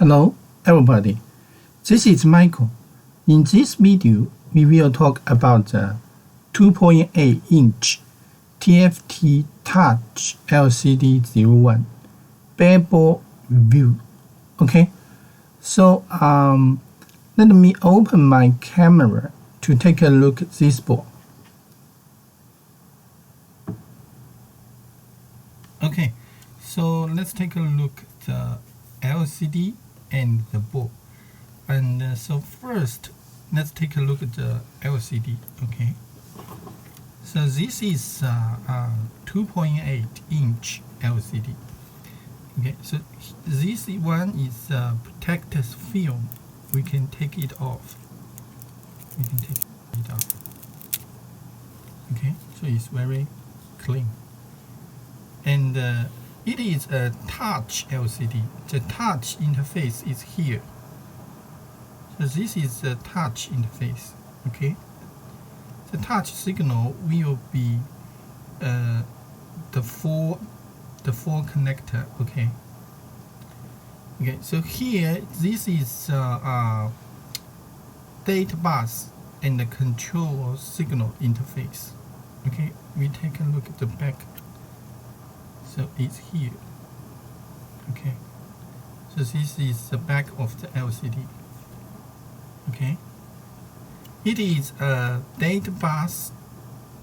Hello everybody, this is Michael. In this video, we will talk about the 2.8-inch TFT Touch LCD 01 backboard review. Okay, so let me open my camera to take a look at this board. Okay, so let's take a look at the LCD and the board. And so first, let's take a look at the LCD. Okay, so this is a 2.8-inch LCD. Okay, so this one is a protected film. We can take it off. Okay, so it's very clean. And it is a touch LCD. The touch interface is here. So this is the touch interface. Okay. The touch signal will be the four connector. Okay. Okay. So here this is data bus and the control signal interface. Okay. We take a look at the back. So it's here. Okay. So this is the back of the LCD. Okay. It is a data bus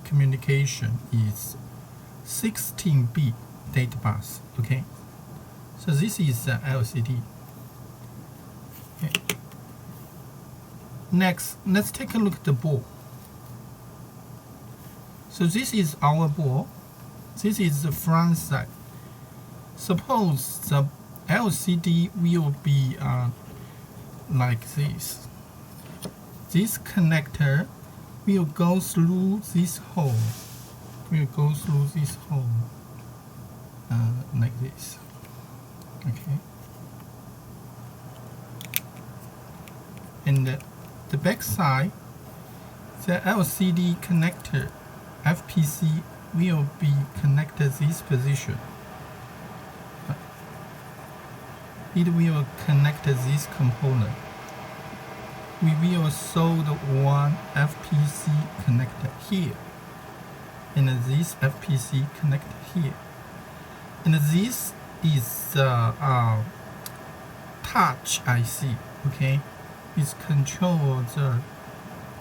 communication is 16-bit data bus. Okay. So this is the LCD. Okay. Next, let's take a look at the board. So this is our board. This is the front side. Suppose the LCD will be like this. This connector will go through this hole. Like this. Okay. And the back side, the LCD connector, FPC, will be connected this position. It will connect this component. We will solder one FPC connector here, and this FPC connector here. And this is touch IC. Okay, it controls the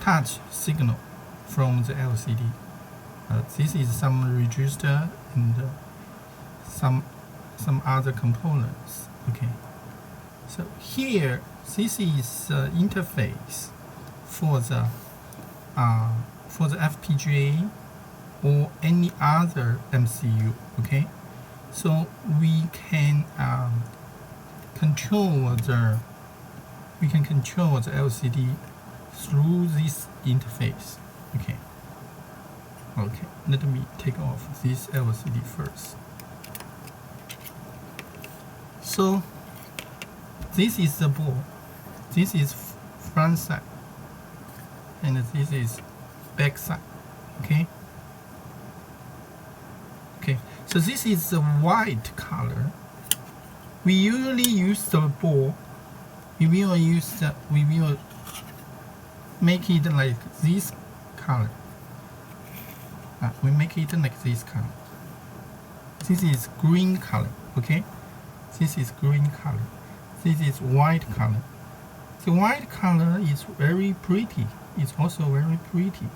touch signal from the LCD. This is some register and some other components. Okay. So here, this is interface for the FPGA or any other MCU. Okay. So we can control the LCD through this interface. Okay. Okay, let me take off this LCD first. So this is the board. This is front side, and this is back side. Okay. Okay. So this is the white color. We usually use the board. We will make it like this color. We make it like this color. This is green color. Okay. This is green color. This is white color. The white color is very pretty. It's also very pretty.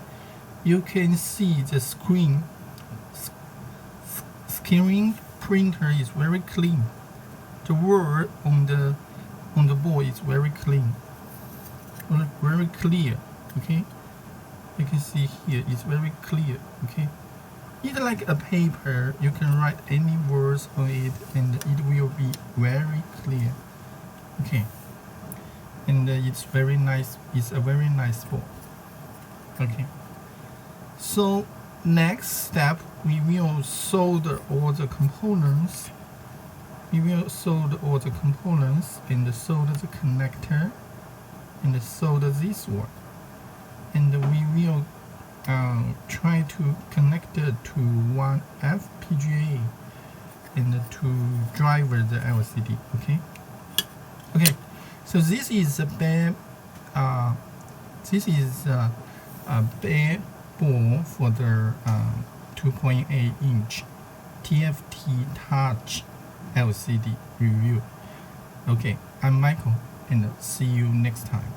You can see the screen printer is very clean. The word on the board is very clean, very clear. Okay, you can see here it's very clear. Okay, it's like a paper. You can write any words on it, and it will be very clear. Okay, and it's very nice. It's a very nice board. Okay, so next step, we will solder all the components. And solder the connector, and solder this one, and we will try to connect it to one FPGA and to driver the LCD. Okay. Okay, so this is a bare this is a bare board for the 2.8 inch TFT Touch LCD review. Okay, I'm Michael, and see you next time.